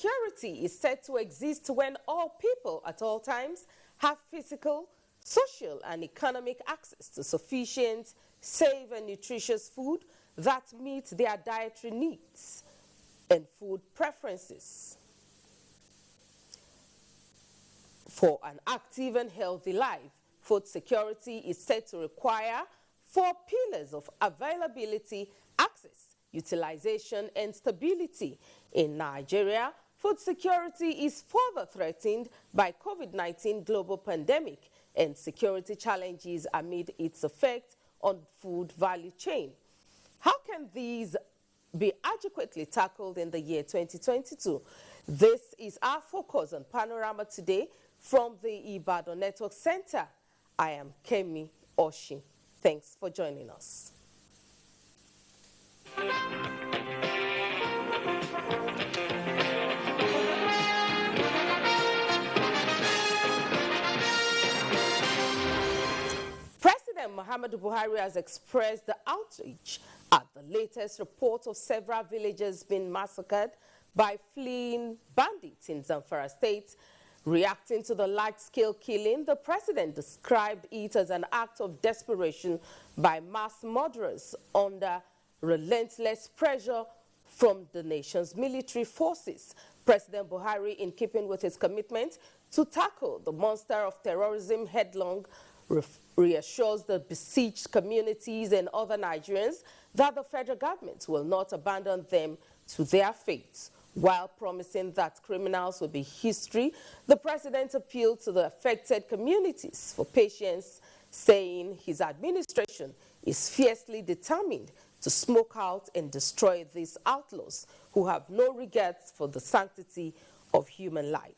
security is said to exist when all people at all times have physical, social, and economic access to sufficient, safe, and nutritious food that meet their dietary needs and food preferences. For an active and healthy life, food security is said to require 4 pillars of availability, access, utilization, and stability. In Nigeria, food security is further threatened by COVID-19 global pandemic and security challenges amid its effect on food value chain. How can these be adequately tackled in the year 2022? This is our focus on Panorama today from the Ibadan Network Center. I am Kemi Oshi. Thanks for joining us. President Muhammadu Buhari has expressed the outrage at the latest report of several villagers being massacred by fleeing bandits in Zamfara State. Reacting to the large-scale killing, the president described it as an act of desperation by mass murderers under relentless pressure from the nation's military forces. President Buhari, in keeping with his commitment to tackle the monster of terrorism headlong, reassures the besieged communities and other Nigerians that the federal government will not abandon them to their fate. While promising that criminals will be history, the president appealed to the affected communities for patience, saying his administration is fiercely determined to smoke out and destroy these outlaws who have no regards for the sanctity of human life.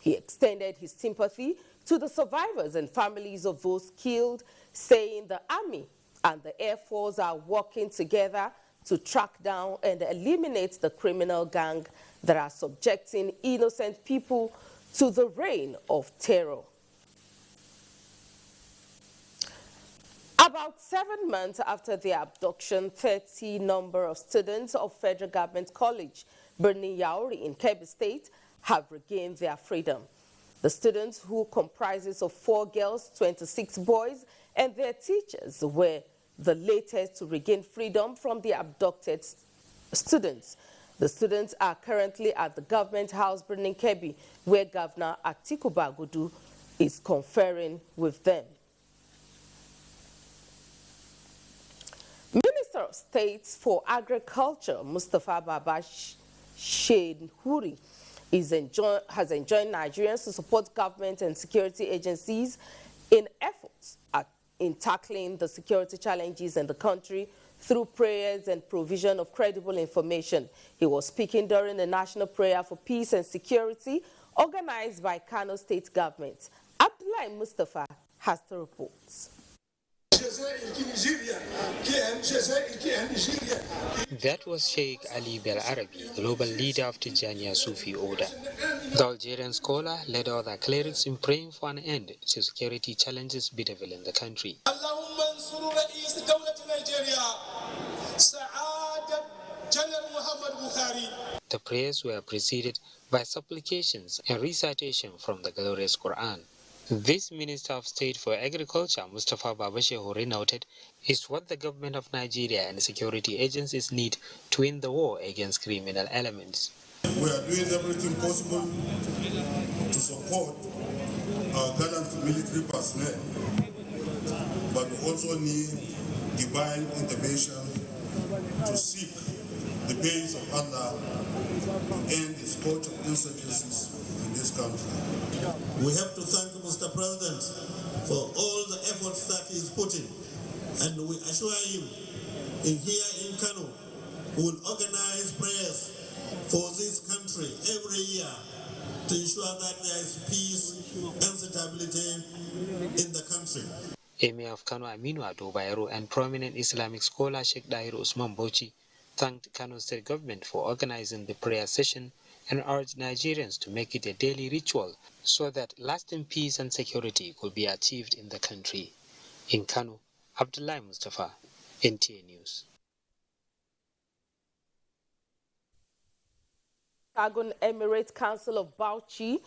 He extended his sympathy to the survivors and families of those killed, saying the Army and the Air Force are working together to track down and eliminate the criminal gang that are subjecting innocent people to the reign of terror. About 7 months after the abduction, 30 number of students of Federal Government College, Birnin Yauri in Kebbi State, have regained their freedom. The students, who comprises of 4 girls, 26 boys, and their teachers, were the latest to regain freedom from the abducted students. The students are currently at the Government House, Birnin Kebbi, where Governor Atiku Bagudu is conferring with them. Minister of State for Agriculture, Mustapha Baba Shehuri, has enjoined Nigerians to support government and security agencies in efforts in tackling the security challenges in the country through prayers and provision of credible information. He was speaking during the National Prayer for Peace and Security organized by Kano State Government. Abdullahi Mustafa has the reports. That was Sheikh Ali Bel Arabi, global leader of Tijaniya Sufi order. The Algerian scholar led other clerics in praying for an end to security challenges bedevil in the country. The prayers were preceded by supplications and recitation from the glorious Quran. This Minister of State for Agriculture, Mustapha Baba Shehuri, noted is what the government of Nigeria and security agencies need to win the war against criminal elements. We are doing everything possible to support our gallant military personnel, but we also need divine intervention to seek the base of Allah to end the scourge of insurgencies in this country. We have to thank Mr. President for all the efforts that he is putting, and we assure him here in Kano we will organize prayers for this country every year to ensure that there is peace and stability in the country. Emir of Kano Aminu Ado Bayero and prominent Islamic scholar Sheikh Dair Usman Bauchi thanked Kano State government for organizing the prayer session and urged Nigerians to make it a daily ritual so that lasting peace and security could be achieved in the country. In Kano, Abdullahi Mustafa, NTA News. Katagun Emirate Council of Bauchi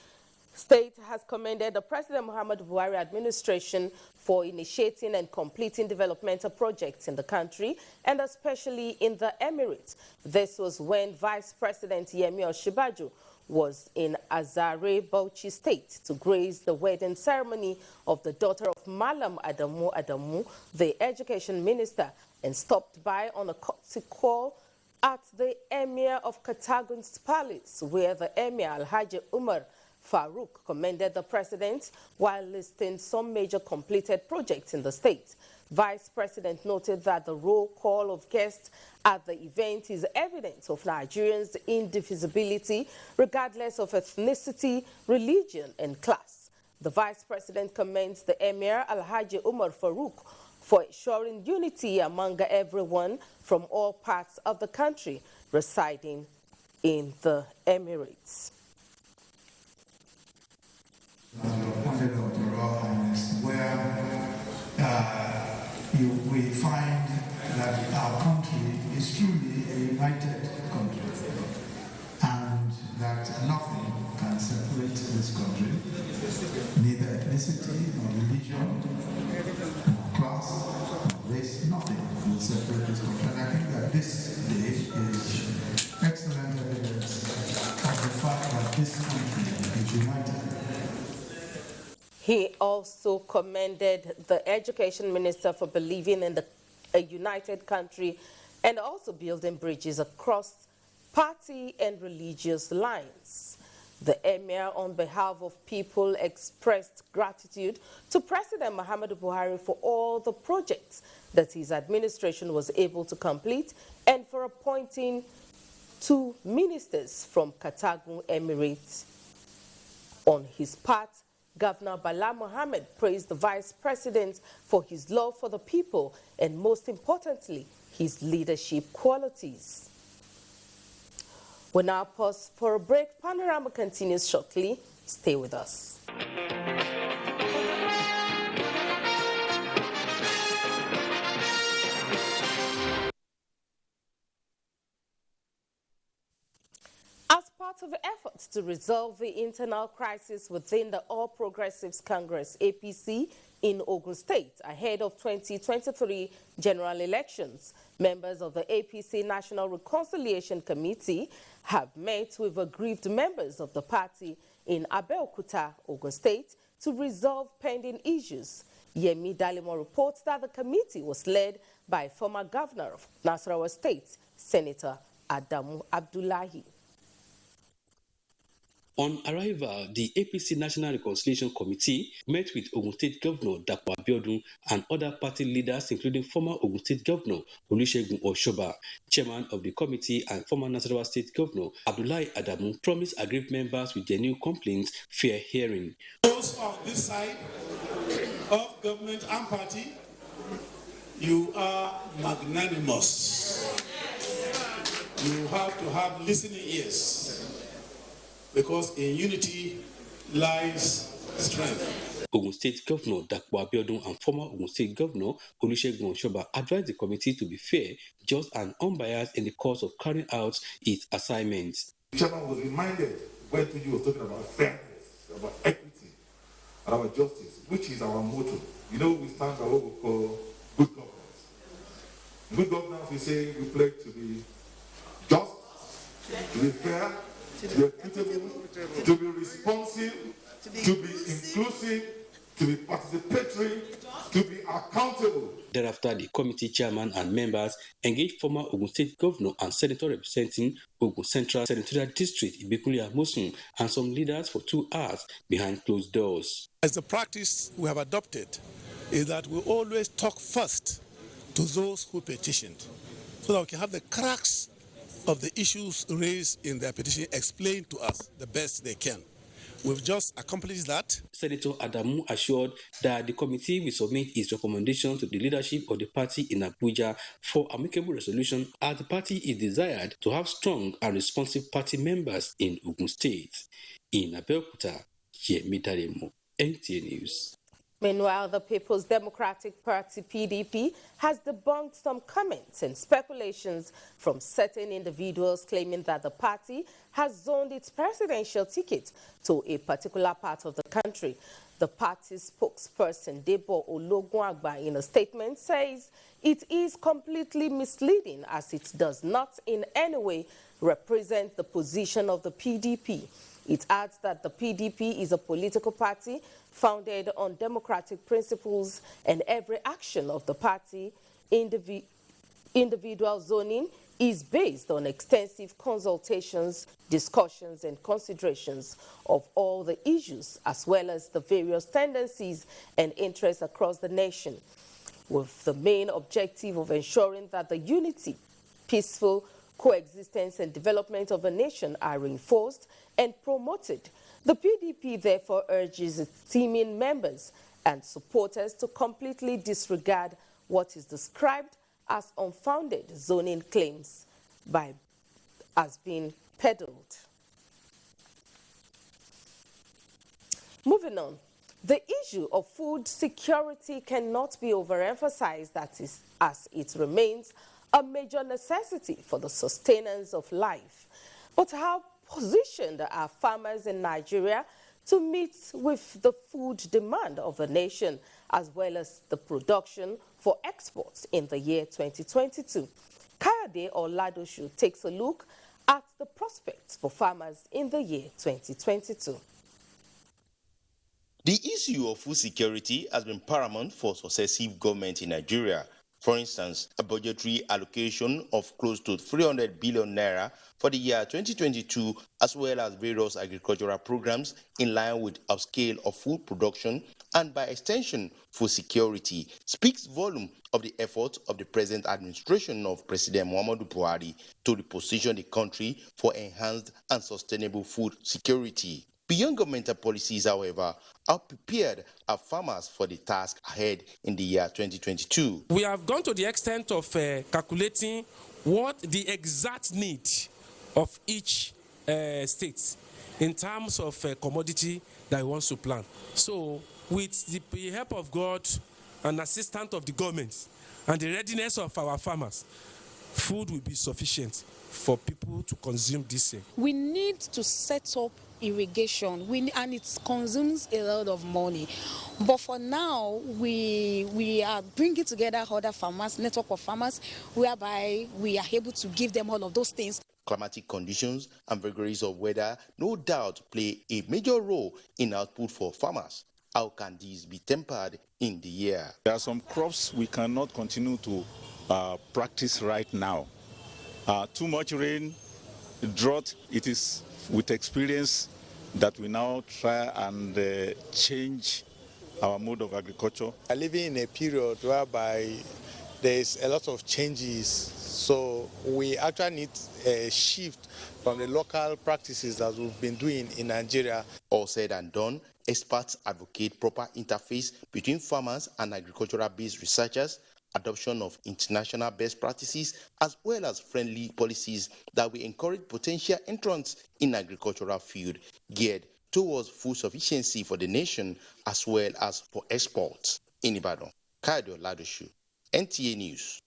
State has commended the President Muhammadu Buhari administration for initiating and completing developmental projects in the country and especially in the Emirates. This was when Vice President Yemi Osinbajo was in Azare, Bauchi State to grace the wedding ceremony of the daughter of Malam Adamu, the education minister, and stopped by on a courtesy call at the Emir of Katagun's palace, where the Emir Alhaji Umar Farouk commended the president while listing some major completed projects in the state. Vice President noted that the roll call of guests at the event is evidence of Nigerians' indivisibility regardless of ethnicity, religion, and class. The Vice President commends the Emir Alhaji Umar Farouk for ensuring unity among everyone from all parts of the country residing in the Emirates. We find that our country is truly a united country and that nothing can separate this country, neither ethnicity, nor religion, nor class, nor race, nothing will separate this country. And I think that this day is excellent evidence of the fact that this country is united. He also commended the education minister for believing in a united country and also building bridges across party and religious lines. The Emir, on behalf of people, expressed gratitude to President Muhammadu Buhari for all the projects that his administration was able to complete and for appointing 2 ministers from Katagun Emirates. On his part, Governor Bala Mohammed praised the Vice President for his love for the people and, most importantly, his leadership qualities. We'll now pause for a break. Panorama continues shortly. Stay with us. As part of efforts to resolve the internal crisis within the All Progressives Congress, APC, in Ogun State ahead of 2023 general elections, members of the APC National Reconciliation Committee have met with aggrieved members of the party in Abeokuta, Ogun State, to resolve pending issues. Yemi Dalimo reports that the committee was led by former governor of Nasarawa State, Senator Adamu Abdullahi. On arrival, the APC National Reconciliation Committee met with Ogun State Governor Dapo Abiodun and other party leaders, including former Ogun State Governor Olusegun Oshoba. Chairman of the committee and former Nasarawa State Governor Abdullahi Adamu promised aggrieved members with genuine complaints fair hearing. Those on this side of government and party, you are magnanimous. You have to have listening ears, because in unity lies strength. Ogun State Governor Dapo Abiodun and former Ogun State Governor Olusegun Oshoba advised the committee to be fair, just and unbiased in the course of carrying out its assignments. The chairman was reminded when Tuju was talking about fairness, about equity, and about justice, which is our motto. You know, we stand for what we call good governance. Good governance, we say we pledge to be just, to be fair, to be equitable, to be responsive, to be inclusive, to be participatory, to be accountable. Thereafter, the committee chairman and members engaged former Ogun State Governor and Senator representing Ogun Central Senatorial District, Ibikunle Amosun, and some leaders for 2 hours behind closed doors. As the practice we have adopted is that we always talk first to those who petitioned, so that we can have the cracks of the issues raised in their petition explained to us the best they can. We've just accomplished that. Senator Adamu assured that the committee will submit its recommendations to the leadership of the party in Abuja for amicable resolution, as the party is desired to have strong and responsive party members in Ogun State. In Abeokuta, Yemi Dalimo, NTA News. Meanwhile, the People's Democratic Party, PDP, has debunked some comments and speculations from certain individuals claiming that the party has zoned its presidential ticket to a particular part of the country. The party's spokesperson, Debo Ologunagba, in a statement says it is completely misleading as it does not in any way represent the position of the PDP. It adds that the PDP is a political party founded on democratic principles, and every action of the party, individual zoning, is based on extensive consultations, discussions, and considerations of all the issues, as well as the various tendencies and interests across the nation, with the main objective of ensuring that the unity, peaceful coexistence, and development of a nation are reinforced and promoted. The PDP therefore urges its teaming members and supporters to completely disregard what is described as unfounded zoning claims as being peddled. Moving on, the issue of food security cannot be overemphasized as it remains a major necessity for the sustenance of life. But how positioned are farmers in Nigeria to meet with the food demand of the nation, as well as the production for exports in the year 2022? Kayode Oladoshu takes a look at the prospects for farmers in the year 2022. The issue of food security has been paramount for successive governments in Nigeria. For instance, a budgetary allocation of close to 300 billion naira for the year 2022, as well as various agricultural programs in line with upscale of food production and by extension food security, speaks volume of the efforts of the present administration of President Muhammadu Buhari to reposition the country for enhanced and sustainable food security. Beyond governmental policies, however, how prepared are farmers for the task ahead in the year 2022? We have gone to the extent of calculating what the exact need of each state in terms of commodity that he wants to plant. So, with the help of God and assistance of the government and the readiness of our farmers, food will be sufficient for people to consume this year. We need to set up irrigation, and it consumes a lot of money. But for now, we are bringing together other farmers, network of farmers, whereby we are able to give them all of those things. Climatic conditions and vagaries of weather no doubt play a major role in output for farmers. How can these be tempered in the year? There are some crops we cannot continue to practice right now. Too much rain, drought, it is with experience that we now try and change our mode of agriculture. We are living in a period whereby there is a lot of changes, so we actually need a shift from the local practices that we've been doing in Nigeria. All said and done, experts advocate proper interface between farmers and agricultural-based researchers, adoption of international best practices, as well as friendly policies that will encourage potential entrants in agricultural field geared towards food sufficiency for the nation as well as for exports. In Ibadan, Kayode Oladoshu, NTA News.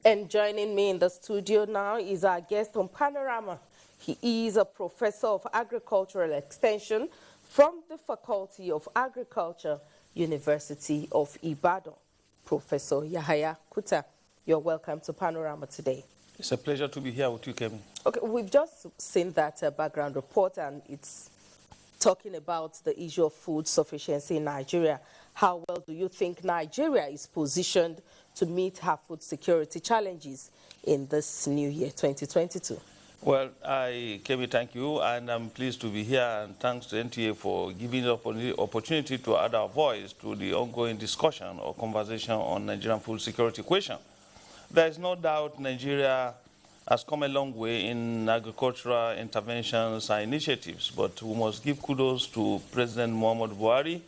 And joining me in the studio now is our guest on Panorama. He is a professor of agricultural extension from the Faculty of Agriculture, University of Ibadan. Professor Yahaya Kuta, you're welcome to Panorama today. It's a pleasure to be here with you, Kevin. Okay, we've just seen that background report, and it's talking about the issue of food sufficiency in Nigeria. How well do you think Nigeria is positioned to meet her food security challenges in this new year, 2022? Well, Kevin, thank you, and I'm pleased to be here, and thanks to NTA for giving the opportunity to add our voice to the ongoing discussion or conversation on Nigerian food security question. There is no doubt Nigeria has come a long way in agricultural interventions and initiatives, but we must give kudos to President Muhammadu Buhari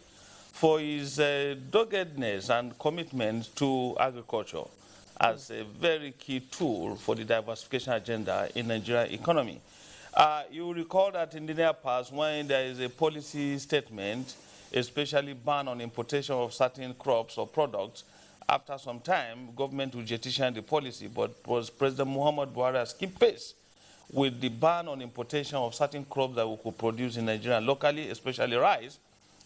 for his doggedness and commitment to agriculture as a very key tool for the diversification agenda in Nigerian economy. You recall that in the near past, when there is a policy statement, especially ban on importation of certain crops or products, after some time, government will jettison the policy, but was President Muhammad Buhari has kept pace with the ban on importation of certain crops that we could produce in Nigeria locally, especially rice,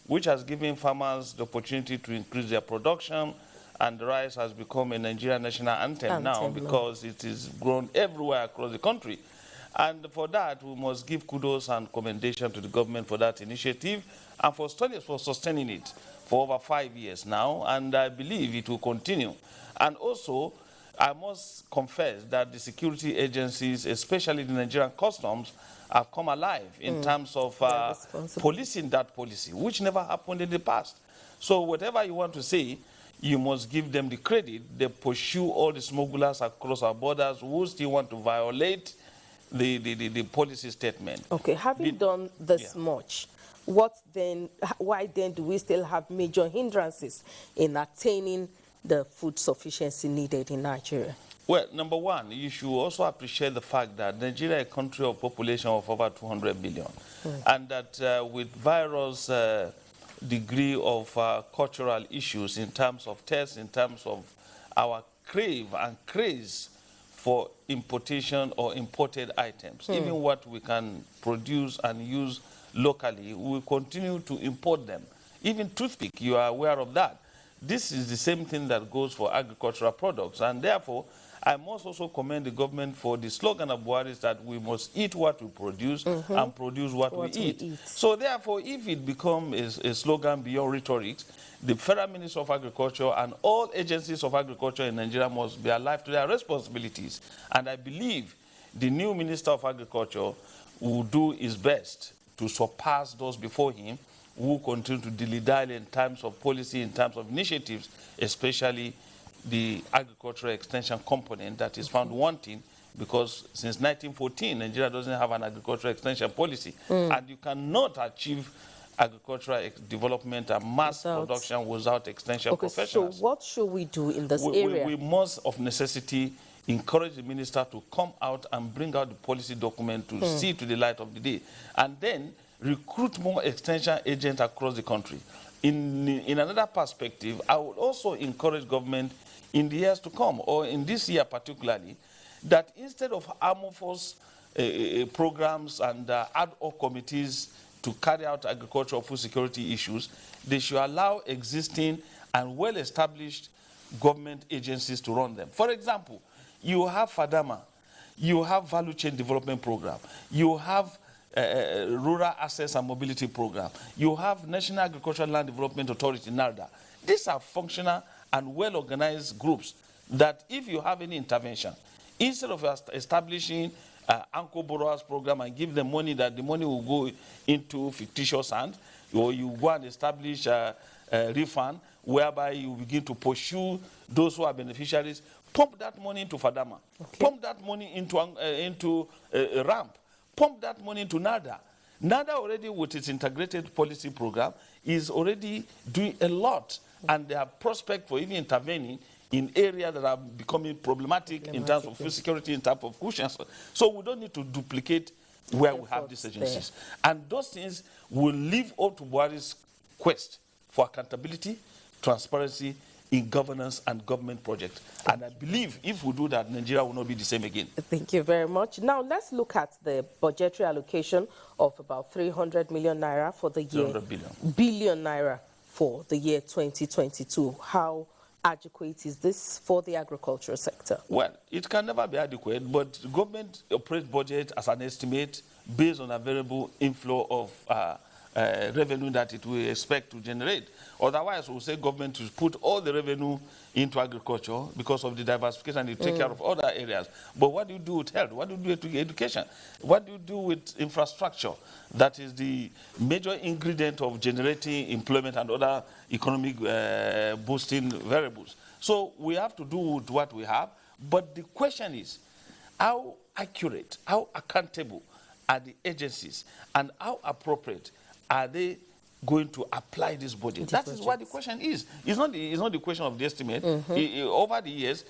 which has given farmers the opportunity to increase their production, and the rice has become a Nigerian national anthem now because it is grown everywhere across the country. And for that, we must give kudos and commendation to the government for that initiative and for sustaining it for over 5 years now, and I believe it will continue. And also, I must confess that the security agencies, especially the Nigerian customs, have come alive in terms of policing that policy, which never happened in the past. So whatever you want to say, you must give them the credit. They pursue all the smugglers across our borders who still want to violate the policy statement. Okay, having done this much, what then? Why then do we still have major hindrances in attaining the food sufficiency needed in Nigeria? Well, number one, you should also appreciate the fact that Nigeria is a country of population of over 200 billion, and that with various degree of cultural issues in terms of taste, in terms of our crave and craze for importation or imported items. Even what we can produce and use locally, we will continue to import them. Even toothpick, you are aware of that. This is the same thing that goes for agricultural products, and therefore, I must also commend the government for the slogan of Buhari is that we must eat what we produce and produce what we eat. So therefore, if it becomes a slogan beyond rhetoric, the Federal Ministry of Agriculture and all agencies of agriculture in Nigeria must be alive to their responsibilities. And I believe the new Minister of Agriculture will do his best to surpass those before him, who will continue to dilly-dally in terms of policy, in terms of initiatives, especially the agricultural extension component that is found wanting, because since 1914, Nigeria doesn't have an agricultural extension policy. And you cannot achieve agricultural development and mass production without extension professionals. So what should we do in this area? We must, of necessity, encourage the minister to come out and bring out the policy document to see to the light of the day. And then recruit more extension agents across the country. In another perspective, I would also encourage government in the years to come, or in this year particularly, that instead of amorphous programs and ad hoc committees to carry out agricultural food security issues, they should allow existing and well-established government agencies to run them. For example, you have FADAMA, you have Value Chain Development Program, you have Rural Access and Mobility Program, you have National Agricultural Land Development Authority, NARDA. These are functional and well-organized groups that if you have any intervention, instead of establishing Anchor Borrowers Program and give them money, that the money will go into fictitious hands, or you go and establish a refund whereby you begin to pursue those who are beneficiaries, pump that money into FADAMA, pump that money into RAMP, pump that money into NADA. NADA already, with its integrated policy program, is already doing a lot, and they have prospect for even intervening in areas that are becoming problematic in terms of food security, in terms of cushions. So we don't need to duplicate where we have these agencies. And those things will live up to Buhari's quest for accountability, transparency in governance and government projects. And I believe if we do that, Nigeria will not be the same again. Thank you very much. Now let's look at the budgetary allocation of about 300 million naira for the year. 300 billion naira for the year 2022. How adequate is this for the agricultural sector? Well, it can never be adequate, but government operates budget as an estimate based on a variable inflow of revenue that it will expect to generate. Otherwise, we'll say government to put all the revenue into agriculture because of the diversification and you take care of other areas. But what do you do with health? What do you do with education? What do you do with infrastructure? That is the major ingredient of generating employment and other economic boosting variables. So we have to do with what we have. But the question is, how accurate, how accountable are the agencies, and how appropriate are they going to apply this budget? That is what the question is. It's not the question of the estimate. Over the years,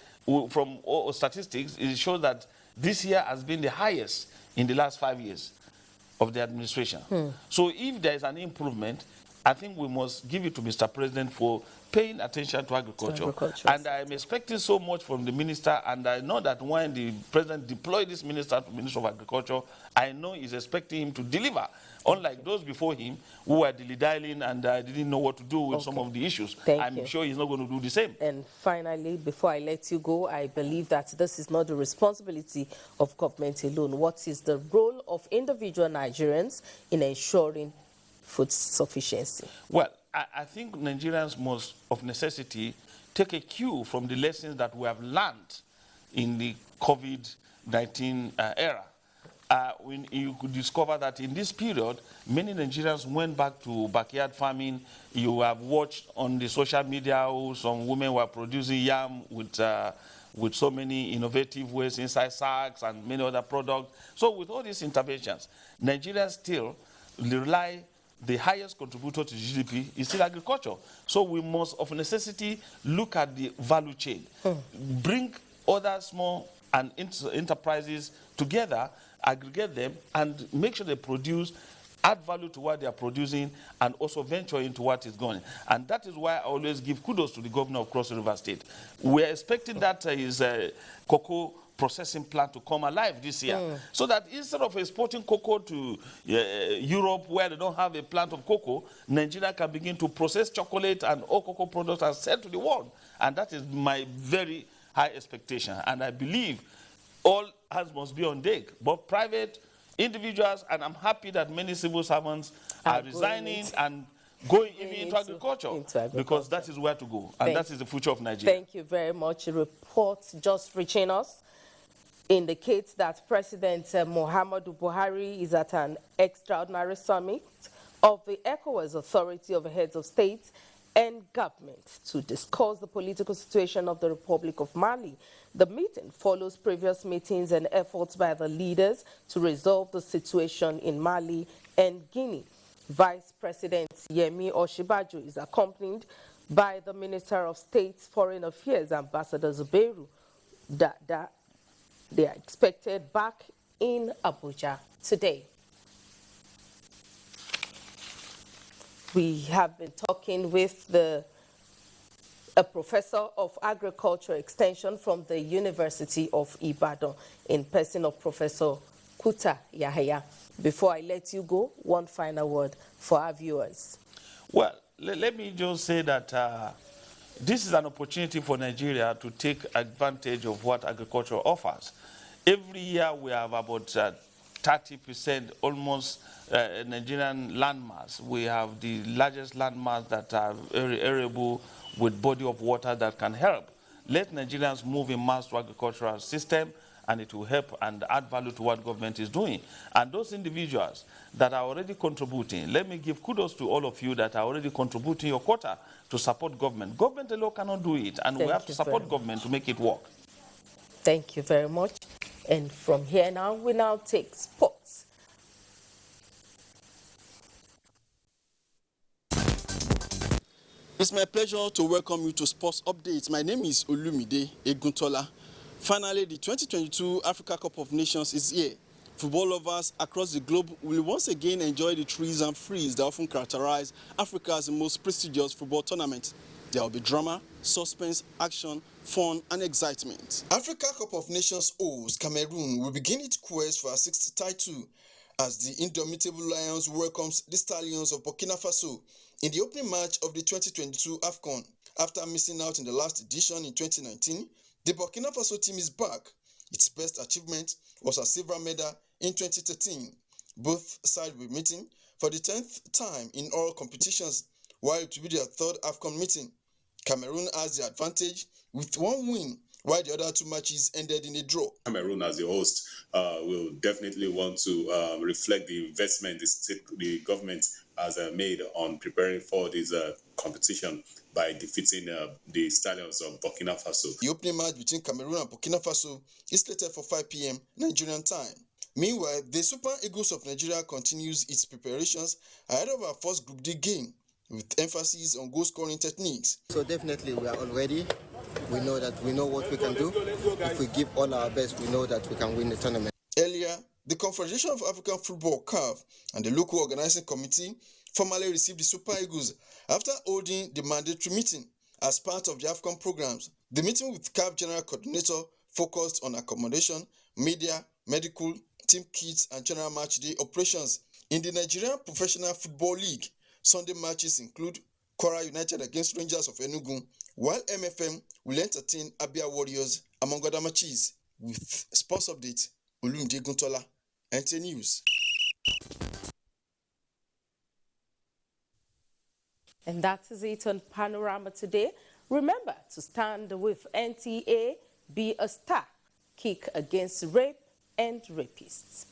from all statistics, it shows that this year has been the highest in the last 5 years of the administration. So if there is an improvement, I think we must give it to Mr. President for paying attention to agriculture. And I'm expecting so much from the minister, and I know that when the president deployed this minister to Minister of Agriculture, I know he's expecting him to deliver, unlike those before him who were dilly-dallying and didn't know what to do with some of the issues. I'm sure he's not going to do the same. And finally, before I let you go, I believe that this is not the responsibility of government alone. What is the role of individual Nigerians in ensuring food sufficiency? Well, I think Nigerians must, of necessity, take a cue from the lessons that we have learned in the COVID-19 era. When you could discover that in this period, many Nigerians went back to backyard farming. You have watched on the social media how some women were producing yam with so many innovative ways inside sacks and many other products. So with all these interventions, Nigerians still rely. The highest contributor to GDP is still agriculture. So we must, of necessity, look at the value chain, bring other small and enterprises together, aggregate them, and make sure they produce, add value to what they are producing, and also venture into what is going. And that is why I always give kudos to the governor of Cross River State. We're expecting that his cocoa processing plant to come alive this year, so that instead of exporting cocoa to Europe, where they don't have a plant of cocoa, Nigeria can begin to process chocolate and all cocoa products and sell to the world. And that is my very high expectation. And I believe all hands must be on deck, both private, individuals, and I'm happy that many civil servants are resigning and going even into agriculture, because that is where to go, and that is the future of Nigeria. Thank you very much. A report just reaching us indicates that President Muhammadu Buhari is at an extraordinary summit of the ECOWAS Authority of Heads of State and Government to discuss the political situation of the Republic of Mali. The meeting follows previous meetings and efforts by the leaders to resolve the situation in Mali and Guinea. Vice President Yemi Osinbajo is accompanied by the Minister of State's Foreign Affairs, Ambassador Zubairu. They are expected back in Abuja today. We have been talking with a professor of agriculture extension from the University of Ibadan in person of Professor Kuta Yahaya. Before I let you go, one final word for our viewers. Well, let me just say that this is an opportunity for Nigeria to take advantage of what agriculture offers. Every year we have about 30% almost Nigerian landmass. We have the largest landmass that are very arable with body of water that can help. Let Nigerians move in mass to agricultural system, and it will help and add value to what government is doing. And those individuals that are already contributing, let me give kudos to all of you that are already contributing your quota to support government. Government alone cannot do it, and we have to support government to make it work. Thank you very much. And from here now, we now take sports. It's my pleasure to welcome you to Sports Updates. My name is Olumide Eguntola. Finally, the 2022 Africa Cup of Nations is here. Football lovers across the globe will once again enjoy the thrills and thrills that often characterize Africa's most prestigious football tournament. There will be drama, suspense, action, fun, and excitement. Africa Cup of Nations host Cameroon will begin its quest for a sixth title as the indomitable Lions welcomes the Stallions of Burkina Faso in the opening match of the 2022 AFCON. After missing out in the last edition in 2019, the Burkina Faso team is back. Its best achievement was a silver medal in 2013. Both sides will be meeting for the 10th time in all competitions, while it will be their third AFCON meeting. Cameroon has the advantage with one win, while the other two matches ended in a draw. Cameroon, as the host, will definitely want to reflect the investment the government has made on preparing for this competition by defeating the Stallions of Burkina Faso. The opening match between Cameroon and Burkina Faso is slated for 5 p.m. Nigerian time. Meanwhile, the Super Eagles of Nigeria continues its preparations ahead of our first Group D game, with emphasis on goal-scoring techniques. So definitely we are all ready. We know what we can do. If we give all our best, we know that we can win the tournament. Earlier, The Confederation of African Football (CAF) and the local organizing committee formally received the Super Eagles after holding the mandatory meeting as part of the AFCON programs. The meeting with CAF General Coordinator focused on accommodation, media, medical, team kits, and general match day operations. In the Nigerian Professional Football League, Sunday matches include Kwara United against Rangers of Enugu, while MFM will entertain Abia Warriors, among other matches. With sports update, Olumide Guntola, NTA News. And that is it on Panorama today. Remember to stand with NTA, be a star, kick against rape and rapists.